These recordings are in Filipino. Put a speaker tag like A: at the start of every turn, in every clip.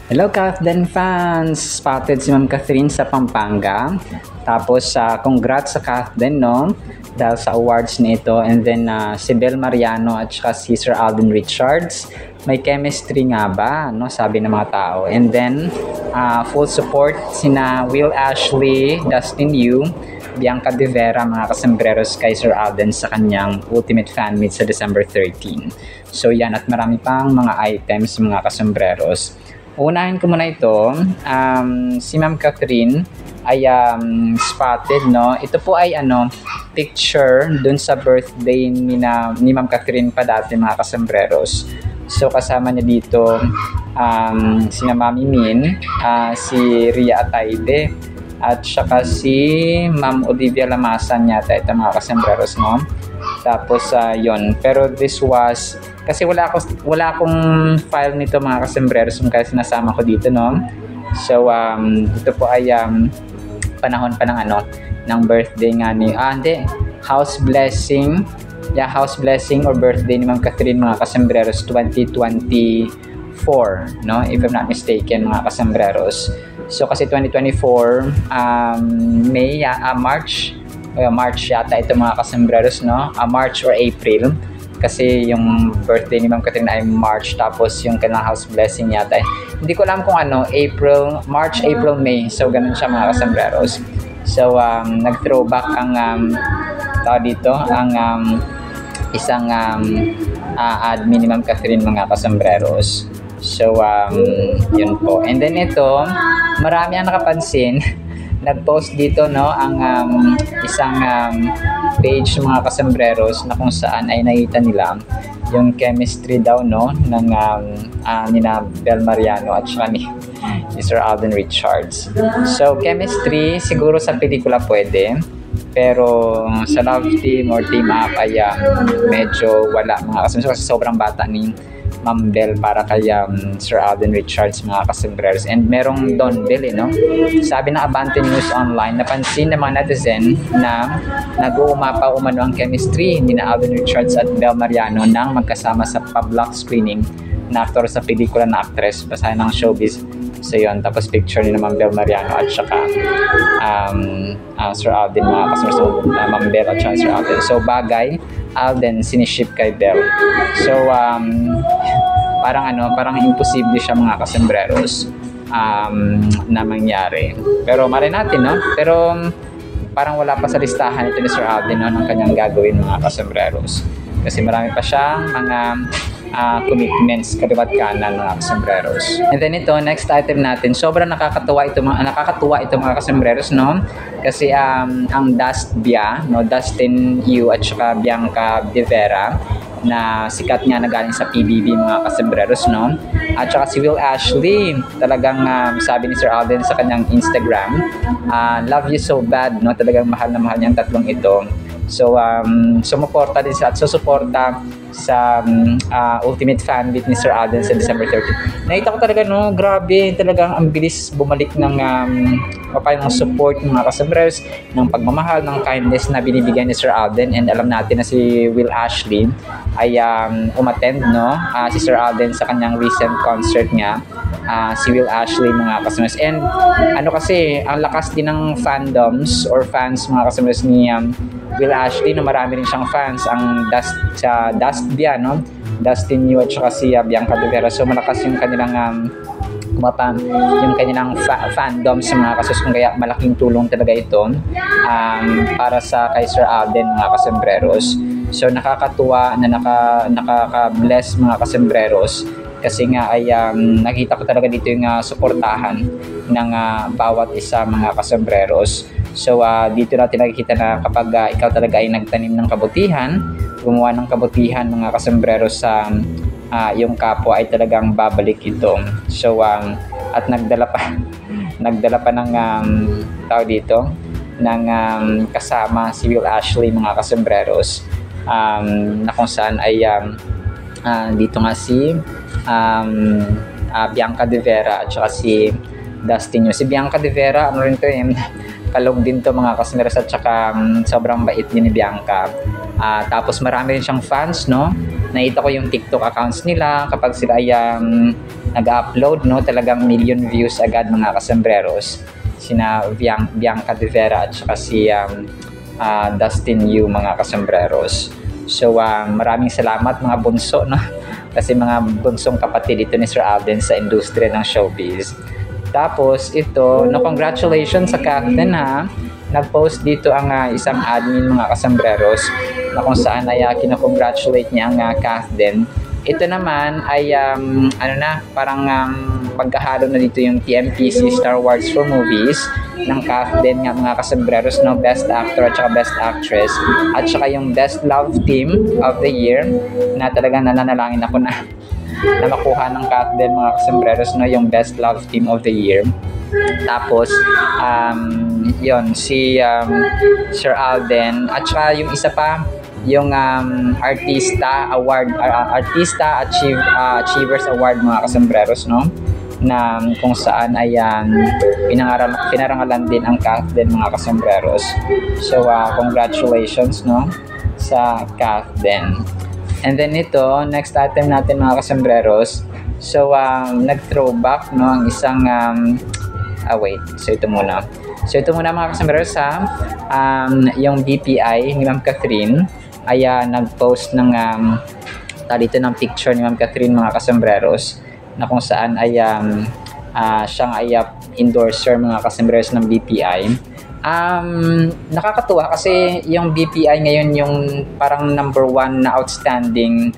A: Hello, Kathden fans! Spotted si Ma'am Catherine sa Pampanga. Tapos, congrats sa Kathden, no? Dahil sa awards nito. And then, si Bel Mariano at saka si Sir Alden Richards. May chemistry nga ba? No? Sabi ng mga tao. And then, full support sina Will Ashley, Dustin Yu, Bianca De Vera, mga kasembreros kay Sir Alden sa kanyang Ultimate Fan Meet sa December 13. So, yan. At marami pang mga items, mga kasembreros. Unahin ko muna ito, si Ma'am Catherine ay spotted, no? Ito po ay picture dun sa birthday ni Ma'am Catherine pa dati, mga kasembreros. So kasama niya dito sina Mami Min, si Ria Ataide, at saka si Ma'am Olivia Lamasan yata ito, mga kasembreros, no? Tapos yon. Pero this was kasi wala akong file nito, mga kasembreros, kaya sinasama ko dito, no? So ito po ay panahon pa ng birthday nga ni house blessing. Yeah, house blessing or birthday ni Ma'am Catherine, mga kasembreros, 2024, no? If I'm not mistaken, mga kasembreros. So kasi 2024 March yata ito, mga kasembreros, no? March or April. Kasi yung birthday ni Ma'am Catherine ay March, tapos yung kanilang house blessing yata. Hindi ko alam kung March, April, May. So, ganun siya, mga kasembreros. So, nag-throwback ang isang admin ni Ma'am Catherine, mga kasembreros. So, yun po. And then ito, marami ang nakapansin. Nag-post dito, no, ang isang page, mga kasembreros, na kung saan ay nakita nila yung chemistry daw, no, ng nina Bel Mariano at saka ni Sir Alden Richards. So chemistry siguro sa pelikula pwede, pero sa love team or team up ay medyo wala, mga kasembreros, kasi sobrang bata ni Ma'am Bel para kay Sir Alden Richards, mga kasembreros. And merong Don Bel, no? Sabi ng Abante News Online, napansin ng mga netizen na nag-uumapaw umano ang chemistry ni Alden Richards at Bel Mariano nang magkasama sa public screening na aktor sa pelikula na actress. Basahin ng showbiz. So yun, tapos picture ni Ma'am Bel Mariano at saka Sir Alden, mga kasembreros, Ma'am Bel at saka Sir Alden. So bagay, Alden siniship kay Bel. So parang imposible siya, mga kasembreros, na mangyari. Pero marin natin, no? Pero parang wala pa sa listahan ito ni Sir Alden, no, ng kanyang gagawin, mga kasembreros. Kasi marami pa siyang mga commitments kaliwat kanan, mga kasembreros. And then ito, next item natin, sobrang nakakatuwa ito, mga kasembreros, no? Kasi ang Dustin Yu at saka Bianca De Vera, na sikat nga na galing sa PBB, mga kasembreros, no? At saka si Will Ashley, talagang sabi ni Sir Alden sa kanyang Instagram, love you so bad, no? Talagang mahal na mahal niya ang tatlong ito. So, sumuporta din siya at susuporta sa Ultimate Fan Meet ni Sir Alden sa December 30. Nakita ko talaga, no, grabe, talagang ang bilis bumalik ng support ng mga kasembreros, ng pagmamahal, ng kindness na binibigay ni Sir Alden. And alam natin na si Will Ashley ay umattend, no, si Sir Alden sa kanyang recent concert nga. Si Will Ashley, mga kasembreros. And kasi, ang lakas din ng fandoms or fans, mga kasembreros, ni Will Ashley, no, marami rin siyang fans, ang Dustin Yu at saka si Bianca De Vera. So malakas yung kanilang fandom sa mga kasus, kung kaya malaking tulong talaga ito para sa kay Sir Alden, mga kasembreros. So nakakatuwa na nakaka-bless, mga kasembreros, kasi nga ay nakita ko talaga dito yung suportahan ng bawat isa, mga kasembreros. So dito natin nakikita na kapag ikaw talaga ay nagtanim ng kabutihan, gumawa ng kabutihan, mga kasembreros, sa yung kapwa, ay talagang babalik ito. So at nagdala pa ng tao dito ng kasama si Will Ashley, mga kasembreros, na kung saan ay dito nga si Bianca De Vera at saka si Dustin Yu. Si Bianca De Vera, rin to, kalog din to, mga kasembreros, at saka sobrang bait din ni Bianca. Tapos marami rin siyang fans, no? Nakita ko yung TikTok accounts nila kapag sila ay nag-upload, no? Talagang million views agad mga kasembreros. Sina Bianca De Vera at saka si Dustin Yu mga kasembreros. So maraming salamat mga bunso, no? Kasi mga bunsong kapatid ito ni Sir Alden sa industriya ng showbiz. Tapos ito, no, congratulations sa Kathleen ha. Nag-post dito ang isang admin mga kasembreros na kung saan ay kinocongratulate niya ang Kathleen. Ito naman ay parang pagkahalo na dito yung TMPC Star Awards for Movies ng Kathleen nga mga kasembreros, no, Best Actor at saka Best Actress at saka yung Best Love Team of the Year na talagang nananalangin ako na makuha ng Kathleen mga kasembreros, no, yung Best Love Team of the Year. Tapos yon si Sir Alden at saka yung isa pa yung Artista Achievers Award mga kasembreros, no, na kung saan ay pinarangalan din ang Kathleen mga kasembreros. So congratulations, no, sa Kathleen. And then ito, next item natin mga kasembreros. So nag-throwback, no, ang isang so ito muna mga kasembreros yung BPI ni Ma'am Catherine ay nag-post ng dito ng picture ni Ma'am Catherine mga kasembreros na kung saan ay siyang endorser mga kasembreros ng BPI. Nakakatuwa kasi yung BPI ngayon yung parang number 1 na outstanding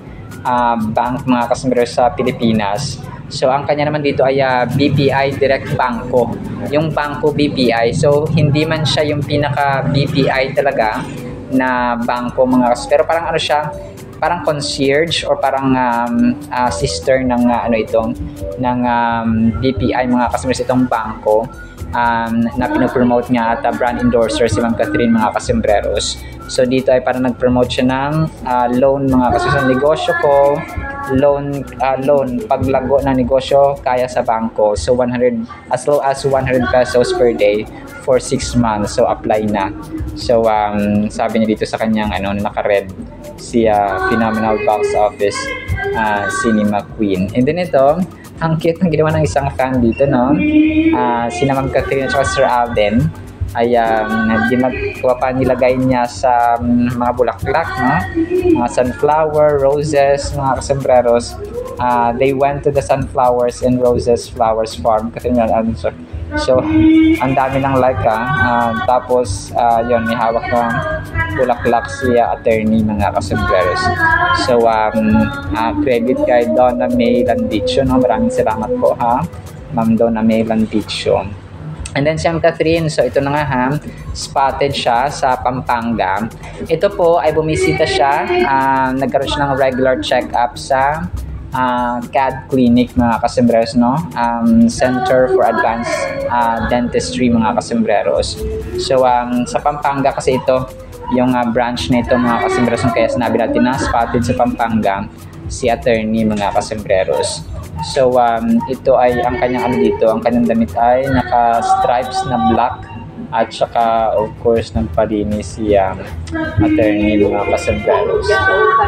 A: bank mga kasembreros sa Pilipinas. So ang kanya naman dito ay BPI Direct Banco, yung Banco BPI. So hindi man siya yung pinaka BPI talaga na bangko mga kasembreros, pero parang siya, parang concierge or parang sister ng ng BPI mga kasembreros itong bangko. Na pinopromote niya at brand endorser si Ma'am Catherine mga kasembreros. So dito ay parang nag-promote siya ng loan mga kasembreros sa negosyo ko, loan paglago ng negosyo kaya sa bangko. So as low as 100 pesos per day for 6 months. So apply na. So sabi niya dito sa kanyang naka-red si Phenomenal Box Office Cinema Queen. And then ito, ang cute ng ginawa ng isang fan dito, no? Si Ma'am Catherine at Sir Alden ay nilagay niya sa mga bulaklak, no? Mga sunflower, roses, mga kasembreros. They went to the sunflowers and roses flowers farm. So, ang dami ng like tapos, yun, may hawak ng bulaklak si attorney mga kasembreros. So, credit kay Donna May Landicho, no? Maraming salamat po Ma'am Donna May Landicho. And then si Ma'am Catherine, so ito na nga spotted siya sa Pampanga. Ito po ay bumisita siya, nagkaroon siya ng regular check-up sa CAD Clinic mga kasembreros, no? Center for Advanced Dentistry mga kasembreros. So sa Pampanga kasi ito yung branch nito mga kasembreros, kaya sinabi natin na spotted sa Pampanga si attorney mga kasembreros. So ito ay ang kanyang dito, ang kanyang damit ay naka-stripes na black at saka of course nagpalinis si attorney mga kasembreros.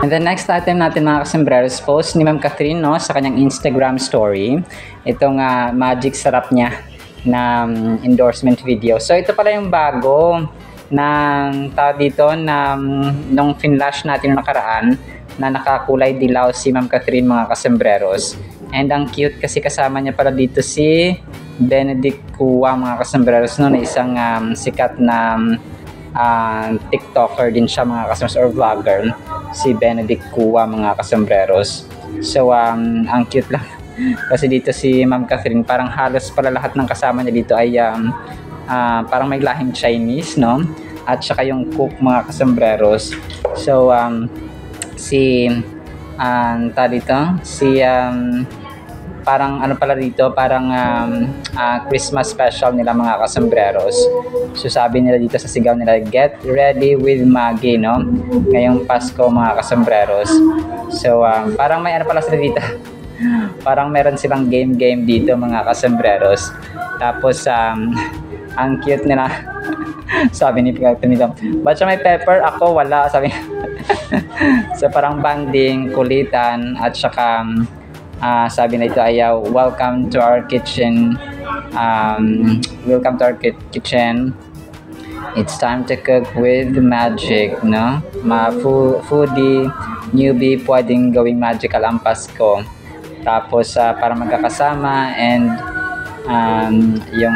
A: And the next item natin mga kasembreros, post ni Ma'am Catherine, no, sa kanyang Instagram story itong magic sarap niya na endorsement video. So ito pala yung bago ng dito na nung finlash natin nakaraan na nakakulay dilaw si Ma'am Catherine mga kasembreros. And ang cute kasi kasama niya pala dito si Benedict Kua mga kasembreros, no, na isang sikat na TikToker din siya mga kasembreros or vlogger, si Benedict Kua mga kasembreros. So ang cute lang kasi dito si Ma'am Catherine, parang halos pala lahat ng kasama niya dito ay parang may lahing Chinese, no, at saka yung cook mga kasembreros. So si parang pala dito, parang Christmas special nila mga kasembreros. So sabi nila dito sa sigaw nila, get ready with Maggie, no, ngayong Pasko mga kasembreros. So parang may pala sila dito parang meron silang game dito mga kasembreros. Tapos ang cute nila sabi ni Pagkakanito, ba't siya may pepper? Ako wala, sabi So parang banding, kulitan at saka sabi na ito ay welcome to our kitchen. Welcome to our kitchen. It's time to cook with magic, no? Foodie, newbie, pwedeng gawing magical ang Pasko. Tapos para magkakasama and yung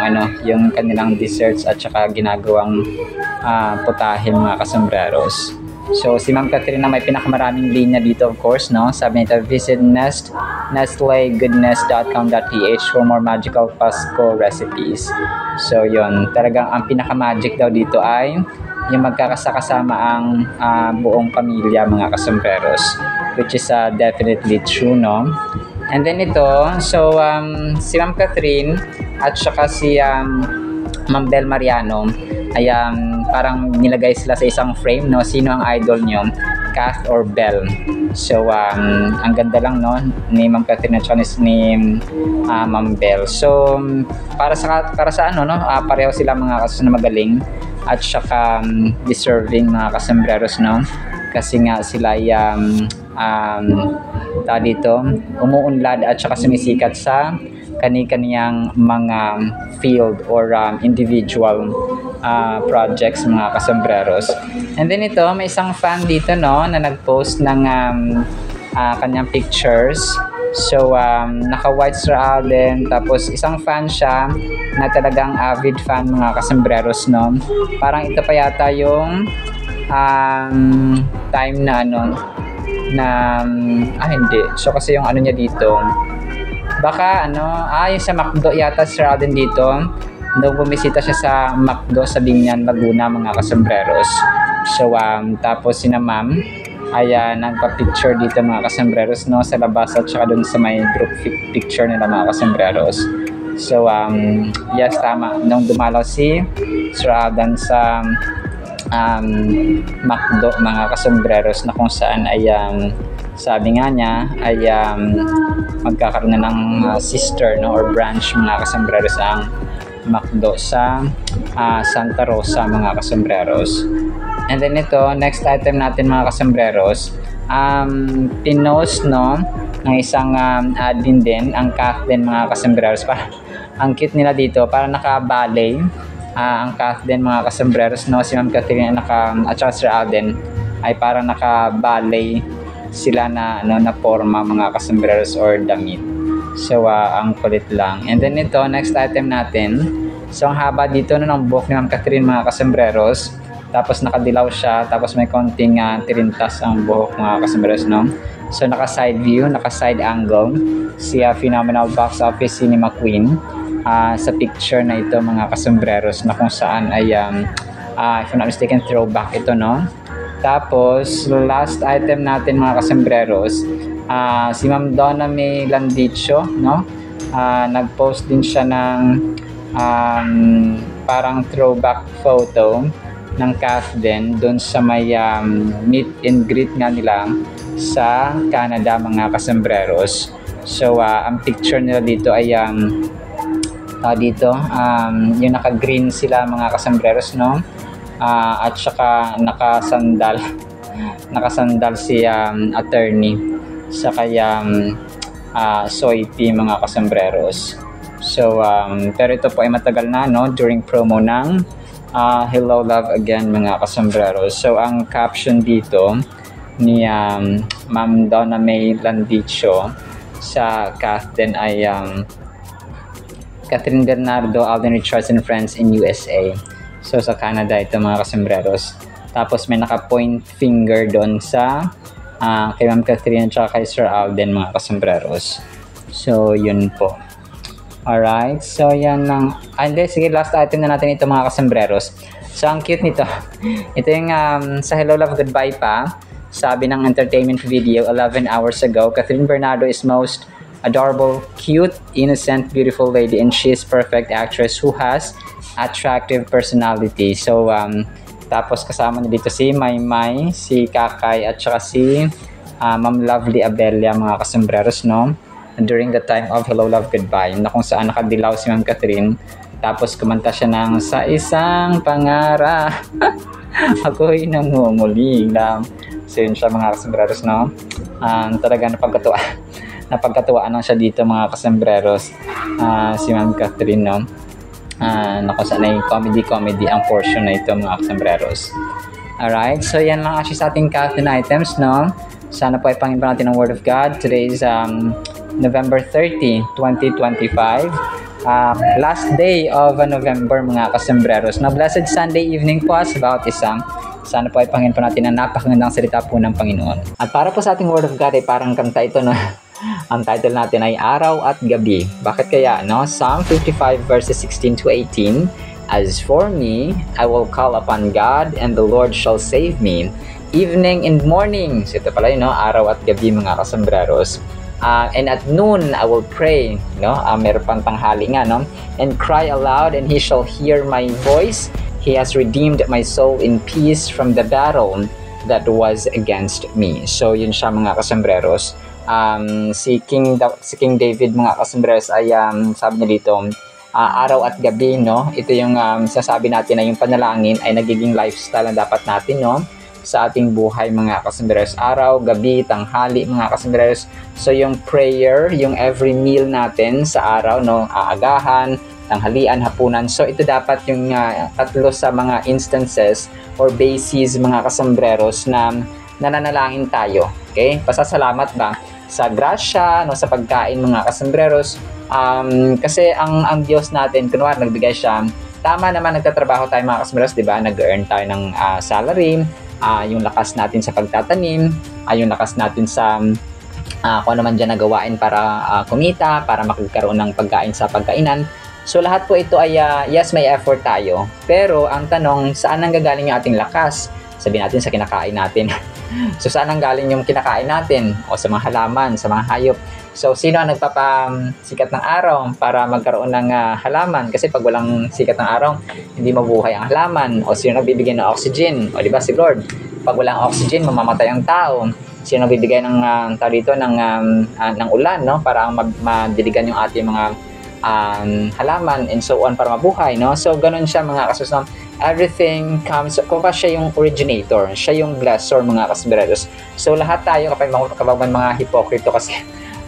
A: kanilang desserts at saka ginagawang putahin mga kasambreros. So si Ma'am Catherine na may pinakamaraming linya dito, of course, no? Sabi nito, visit nestlegoodness.com.ph for more magical Pasko recipes. So yun, talagang ang pinaka-magic daw dito ay yung magkakasama ang buong pamilya mga kasambreros, which is definitely true, no? And then ito, so si Ma'am Catherine at saka si Ma'am Bel Mariano ay parang nilagay sila sa isang frame, no? Sino ang idol nyo? Kath or Bel? So ang ganda lang, no, ni Ma'am Catherine at ni Ma'am Bel. So para sa ano, no, pareho sila mga na magaling at saka deserving mga kasambreros, no? Kasi nga sila ay dito umuunlad at saka sumisikat sa kani-kaniyang mga field or individual projects mga kasambreros. And then ito, may isang fan dito, no, na nag-post ng kanyang pictures. So naka white Sir Alden, tapos isang fan siya na talagang avid fan mga kasambreros, no. Parang ito pa yata yung time na hindi. So kasi yung niya dito, baka yung sa McDo yata Sir Alden dito, nung bumisita siya sa McDo sa Binyan, Laguna mga kasambreros. So tapos si na Ma'am ay nagpa-picture dito mga kasambreros, no, sa labas at saka dun sa may group picture nila mga kasambreros. So yes, tama, nung dumalaw si Sir Alden sa McDo mga kasambreros, na kung saan ay sabi nga niya ay magkakaroon na ng sister, no, or branch mga kasambreros ang McDo sa Santa Rosa mga kasambreros. And then ito, next item natin mga kasambreros, pinost, no, ng isang admin din, ang Kath din mga kasambreros. Ang cute nila dito, para naka-ballet ang Kath din mga kasambreros, no. Si Ma'am Catherine at saka Sir Alden ay parang naka-ballet sila na forma mga kasambreros or damit. So ang kulit lang. And then ito, next item natin. So ang haba dito ng buhok ni Ma'am Catherine mga kasambreros. Tapos nakadilaw siya, tapos may konting tirintas ang buhok mga kasambreros, no. So naka side view, naka side angle si phenomenal box office cinema queen sa picture na ito mga kasambreros, na kung saan ay if I'm not mistaken, throwback ito, no. Tapos last item natin mga kasambreros, si Ma'am Donna May Landicho, no, nag-post din siya ng parang throwback photo ng Kath din doon sa may meet and greet nga nila sa Canada mga kasambreros. So ang picture nila dito ay yung naka-green sila mga kasambreros, no, at saka nakasandal si attorney sa kayang Soypi mga kasambreros. So pero ito po ay matagal na, no, during promo ng Hello Love Again mga kasambreros. So ang caption dito ni Ma'am Donna May Landicho sa Kath din ay Catherine Bernardo, Alden Richards and Friends in USA. So sa Canada ito mga kasambreros. Tapos may naka-point finger doon sa kay Ma'am Catherine at kay Sir Alden mga kasambreros. So yun po. Alright, so yan lang. Sige, last item na natin ito mga kasambreros. So ang cute nito. Ito yung sa Hello Love Goodbye pa. Sabi ng entertainment video 11 hours ago, Catherine Bernardo is most adorable, cute, innocent, beautiful lady, and she's perfect actress who has attractive personality. So tapos kasama na dito si Maymay, si Kakay at saka si Ma'am Lovely Abelia mga kasambreros, no, during the time of Hello Love Goodbye, na kung saan nakadilaw si Ma'am Catherine, tapos kumanta siya ng Sa Isang Pangarap Ako'y Nangunguling lang. So yun siya mga kasambreros, no. Talaga napagkatuwa napagkatuwaan lang siya dito mga kasembreros, si Ma'am Catherine, no? Naku, sana yung comedy ang portion na ito mga kasembreros. Alright, so yan lang actually sa ating Catherine items, no? Sana po ay pangin pa natin ang Word of God. Today is November 30, 2025. Last day of November mga kasembreros. Na blessed Sunday evening po sa bawat isang. Sana po ay pangin pa natin ang napakagandang salita po ng Panginoon. At para po sa ating Word of God ay parang kanta ito, no? Ang title natin ay Araw at Gabi. Bakit kaya, no? Psalm 55 verses 16 to 18. As for me, I will call upon God and the Lord shall save me. Evening and morning. So ito pala yun, no? Araw at gabi mga kasembreros. And at noon, I will pray, no? Meron pang tanghali nga, no? And cry aloud and he shall hear my voice. He has redeemed my soul in peace from the battle that was against me. So yun siya mga kasembreros. Si King David mga kasembreros ay sabi niya dito, araw at gabi, no? Ito yung sasabi natin na yung panalangin ay nagiging lifestyle na dapat natin, no? Sa ating buhay mga kasembreros. Araw, gabi, tanghali mga kasembreros. So yung prayer, yung every meal natin sa araw, no? Aagahan, tanghalian, hapunan. So ito dapat yung tatlo sa mga instances or bases mga kasembreros na nananalangin tayo. Okay? Pasasalamat ba sa grasya, no, sa pagkain mga kasembreros. Kasi ang Diyos natin, kunwari nagbigay siya, tama naman nagtatrabaho tayo mga kasembreros, di ba? Nag-earn tayo ng salary, yung lakas natin sa pagtatanim, yung lakas natin sa kung ano man dyan nagawain para kumita, para makagkaroon ng pagkain sa pagkainan. So lahat po ito ay yes, may effort tayo. Pero ang tanong, saan nanggagaling yung ating lakas? Sabihin natin sa kinakain natin. So saan nanggaling yung kinakain natin? O sa mga halaman, sa mga hayop. So sino ang nagpapasikat ng araw para magkaroon ng halaman? Kasi pag walang sikat ng araw, hindi mabuhay ang halaman. O sino nagbibigay ng oxygen? O di ba si Lord? Pag walang oxygen, mamamatay ang tao. Sino nagbibigay ng ng ulan, no? Para madiligan yung ating mga halaman and so on para mabuhay, no? So ganun siya mga kasusam. Everything comes, kung pa siya yung originator, siya yung blessor mga kasembreros. So lahat tayo kapag mga hipokrito, kasi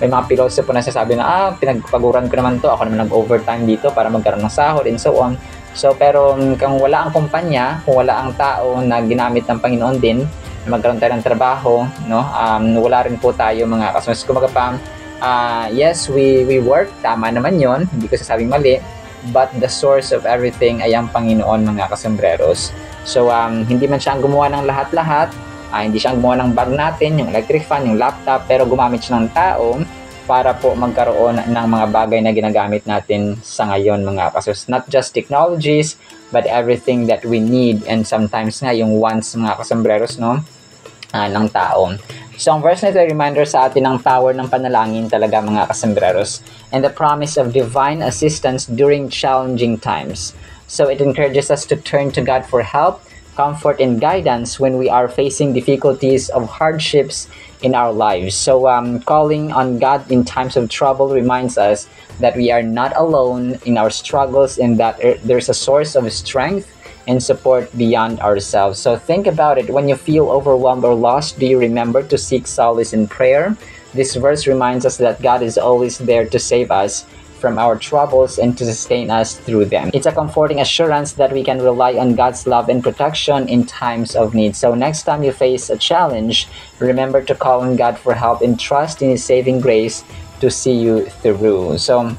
A: may mga pilosopo na sasabi na pinagpaguran ko naman to, ako naman nag-overtime dito para magkaroon ng sahod and so on. So pero kung wala ang kumpanya, kung wala ang tao na ginamit ng Panginoon din na magkaroon tayo ng trabaho, no? Wala rin po tayo mga kasembreros. Kumaga pa, yes, we work, tama naman yon, hindi ko sasabing mali, but the source of everything ay ang Panginoon mga kasembreros. So hindi man siya ang gumawa ng lahat-lahat, hindi siya ang gumawa ng bag natin, yung electric fan, yung laptop, pero gumamit siya ng tao para po magkaroon ng mga bagay na ginagamit natin sa ngayon mga kasembreros. Not just technologies, but everything that we need, and sometimes nga yung wants mga kasembreros, no? Ng tao. So ang verse na ito ay reminder sa atin ng power ng panalangin talaga mga kasembreros, and the promise of divine assistance during challenging times. So it encourages us to turn to God for help, comfort, and guidance when we are facing difficulties of hardships in our lives. So calling on God in times of trouble reminds us that we are not alone in our struggles, and that there's a source of strength and support beyond ourselves. So think about it. When you feel overwhelmed or lost, do you remember to seek solace in prayer? This verse reminds us that God is always there to save us from our troubles and to sustain us through them. It's a comforting assurance that we can rely on God's love and protection in times of need. So next time you face a challenge, remember to call on God for help and trust in His saving grace to see you through. So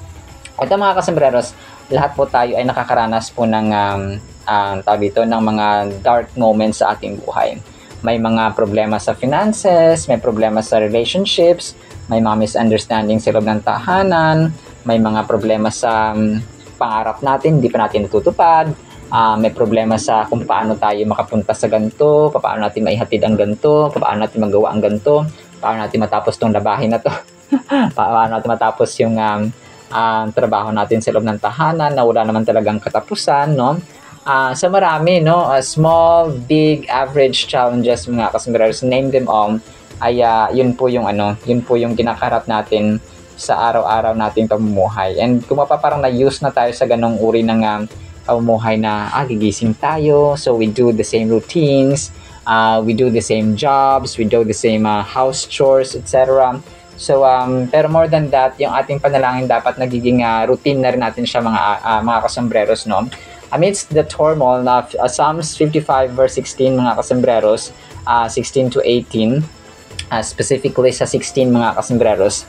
A: ito mga kasembreros, lahat po tayo ay nakakaranas po ng ng mga dark moments sa ating buhay. May mga problema sa finances, may problema sa relationships, may mga misunderstanding sa loob ng tahanan, may mga problema sa pangarap natin, hindi pa natin natutupad, may problema sa kung paano tayo makapunta sa ganito, paano natin maihatid ang ganito, paano natin magawa ang ganito, paano natin matapos tong labahin na to, paano natin matapos yung trabaho natin sa loob ng tahanan na wala naman talagang katapusan, no? So marami, no? Small, big, average challenges mga kasembreros, name them all, ay yun po yung kinakarap natin sa araw-araw nating pamumuhay. And kung parang na-use na tayo sa ganong uri ng pamumuhay na gigising tayo, so we do the same routines, we do the same jobs, we do the same house chores, etc. So, pero more than that, yung ating panalangin dapat nagiging routine na rin natin siya mga kasombreros, no? Amidst the turmoil na Psalms 55 verse 16 mga kasombreros, 16 to 18, specifically sa 16 mga kasombreros,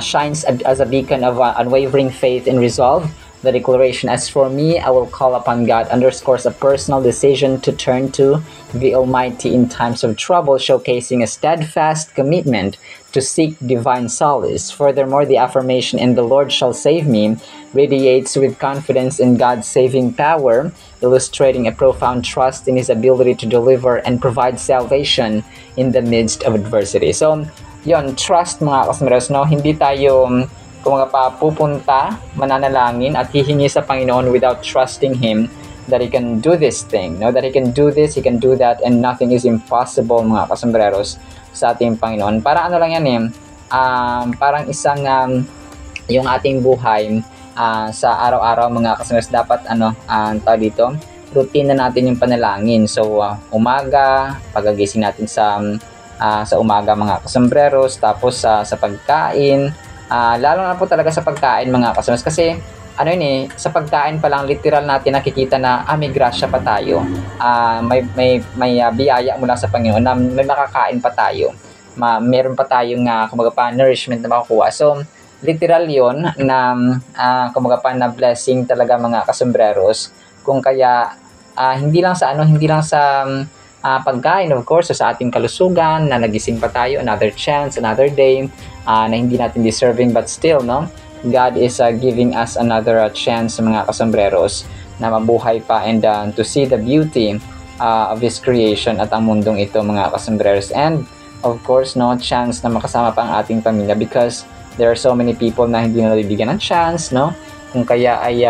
A: shines as a beacon of unwavering faith and resolve. The declaration, as for me, I will call upon God, underscores a personal decision to turn to the Almighty in times of trouble, showcasing a steadfast commitment to seek divine solace. Furthermore, the affirmation, "And the Lord shall save me," radiates with confidence in God's saving power, illustrating a profound trust in His ability to deliver and provide salvation in the midst of adversity. So, yon, trust mga kasombreros, no? Hindi tayo pupunta, mananalangin at hihingi sa Panginoon without trusting Him that He can do this thing, no? That He can do this, He can do that, and nothing is impossible mga kasombreros sa ating Panginoon. Para ano lang yan parang isang yung ating buhay sa araw-araw mga kasombreros, dapat tawag dito, routine na natin yung panalangin. So umaga, pagagising natin sa umaga mga kasombreros, tapos sa pagkain, lalo na po talaga sa pagkain mga kasombreros, kasi sa pagkain pa lang literal natin nakikita na may grasya pa tayo, may biyaya mula sa Panginoon na may makakain pa tayo, meron pa tayong nourishment na makukuha. So literal yon na na blessing talaga mga kasombreros. Kung kaya hindi lang sa pagkain, of course, sa ating kalusugan na nagising pa tayo, another chance, another day na hindi natin deserving, but still, no, God is giving us another chance mga kasombreros na mabuhay pa and to see the beauty of His creation at ang mundong ito mga kasombreros. And of course, no, chance na makasama pa ang ating pamilya, because there are so many people na hindi na nabibigyan ng chance, no? Kung kaya ay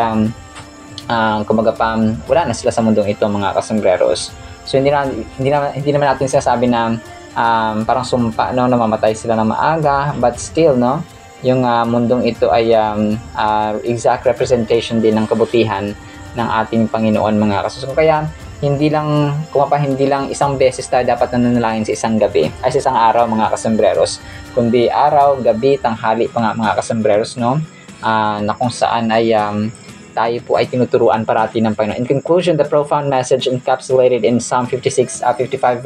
A: wala na sila sa mundong ito mga kasombreros. So hindi naman natin sinasabi na parang sumpa, no, na mamatay sila ng maaga, but still, no, yung mundong ito ay exact representation din ng kabutihan ng ating Panginoon mga kasombreros. Kaya hindi lang isang beses tayo dapat nananalangin sa isang gabi, ay sa isang araw mga kasombreros, kundi araw, gabi, tanghali pa nga mga kasombreros, no, na kung saan ay tayo po ay tinuturuan parati ng Panginoon. In conclusion, the profound message encapsulated in Psalm 55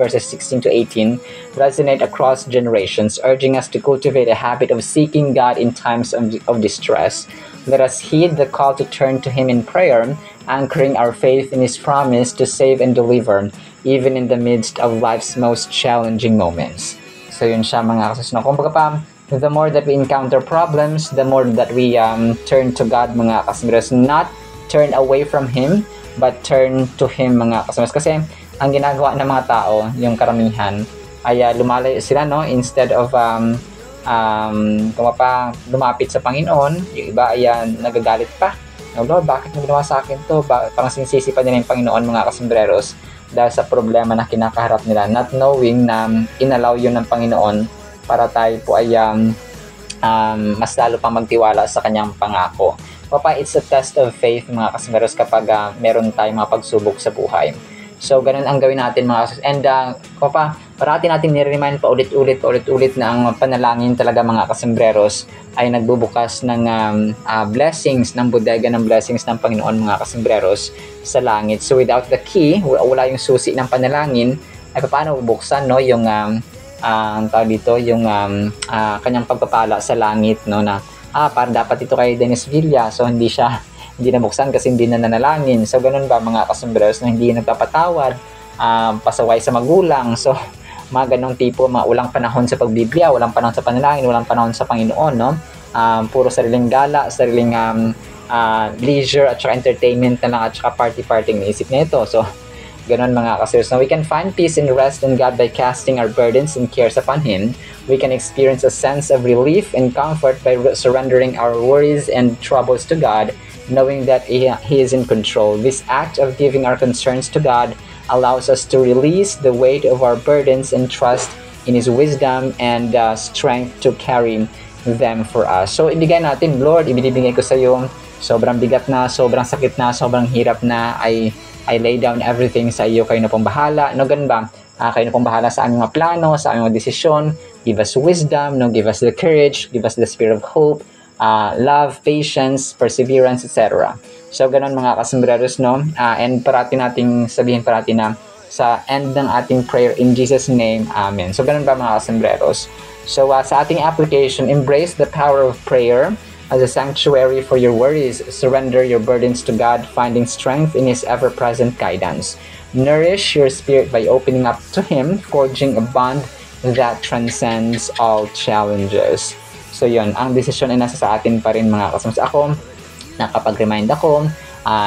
A: verses 16 to 18 resonate across generations, urging us to cultivate a habit of seeking God in times of distress. Let us heed the call to turn to Him in prayer, anchoring our faith in His promise to save and deliver, even in the midst of life's most challenging moments. So yun siya mga kasombreros. Kumbaga pa, the more that we encounter problems, the more that we turn to God mga kasombreros. Not turn away from Him, but turn to Him mga kasombreros. Kasi ang ginagawa ng mga tao, yung karamihan, ay lumalayo sila, no? Instead of lumapit sa Panginoon, yung iba ay nagagalit pa. No, Lord, bakit mo ginawa sa akin to? Parang sinisisi pa nila yung Panginoon mga kasombreros dahil sa problema na kinakaharap nila, not knowing na inallow yun ng Panginoon para tayo po ay mas lalo pang magtiwala sa kanyang pangako. It's a test of faith mga kasombreros kapag meron tayong mga pagsubok sa buhay. So, ganun ang gawin natin mga kasombreros. And parati natin nire-remind paulit-ulit na ang panalangin talaga mga kasombreros ay nagbubukas ng blessings, ng bodega ng blessings ng Panginoon mga kasombreros sa langit. So, without the key, wala yung susi ng panalangin, ay paano bubuksan, no, yung tawag dito, yung kanyang pagpapala sa langit, no, na para dapat ito kay Dennis Villa, so hindi nabuksan kasi hindi na nanalangin. So ganun ba mga kasombreros, na hindi nagpapatawad, pasaway sa magulang. So mga ganong tipo, mga walang panahon sa pagbiblia, walang panahon sa panalangin, walang panahon sa Panginoon, no? Puro sariling gala, sariling leisure at saka entertainment na lang at saka party ng isip na ito. So ganon mga kasombreros. Now, we can find peace and rest in God by casting our burdens and cares upon Him. We can experience a sense of relief and comfort by surrendering our worries and troubles to God, knowing that He is in control. This act of giving our concerns to God allows us to release the weight of our burdens and trust in His wisdom and strength to carry them for us. So, ibigay natin, Lord, ibinibigay ko sa iyo, sobrang bigat na, sobrang sakit na, sobrang hirap na, I lay down everything sa iyo, kayo na pong bahala. No, ganun ba? Kayo na pong bahala sa aming mga plano, sa aming mga desisyon. Give us wisdom, no? Give us the courage, give us the spirit of hope, love, patience, perseverance, etc. So, ganun mga kasembreros, no? And parati nating sabihin parati na sa end ng ating prayer in Jesus' name, Amen. So, ganun ba mga kasembreros? So, sa ating application, embrace the power of prayer as a sanctuary for your worries. Surrender your burdens to God, finding strength in His ever-present guidance. Nourish your spirit by opening up to Him, forging a bond that transcends all challenges. So yun, ang desisyon ay nasa sa atin pa rin mga kasama. Ako, nakapag-remind ako,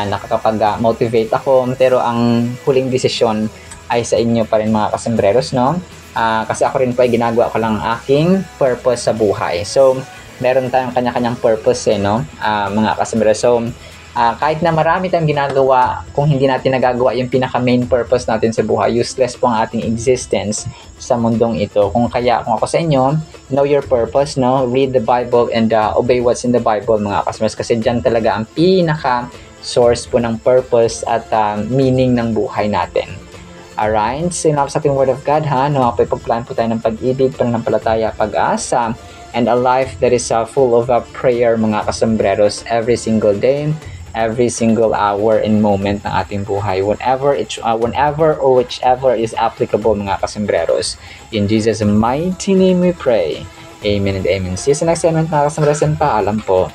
A: nakakapag-motivate ako, pero ang huling desisyon ay sa inyo pa rin mga kasembreros, no? Kasi ako rin po ay ginagawa ko lang aking purpose sa buhay. So, meron tayong kanya-kanyang purpose no? Mga kasembreros. So, kahit na marami tayong ginagawa, kung hindi natin nagagawa yung pinaka-main purpose natin sa buhay, useless po ang ating existence sa mundong ito. Kung ako sa inyo, know your purpose, no? Read the Bible and obey what's in the Bible, mga kasmas. Kasi dyan talaga ang pinaka-source po ng purpose at meaning ng buhay natin. Alright? So, yun sa ating Word of God, ha? No, pagpaplaan po tayo ng pag-ibig, pananampalataya, pag-asa, and a life that is full of prayer, mga kasembreros, every single day, every single hour and moment ng ating buhay, whenever or whichever is applicable, mga kasembreros. In Jesus' mighty name we pray. Amen and amen. See you sa next segment, mga kasembreros, and paalam po.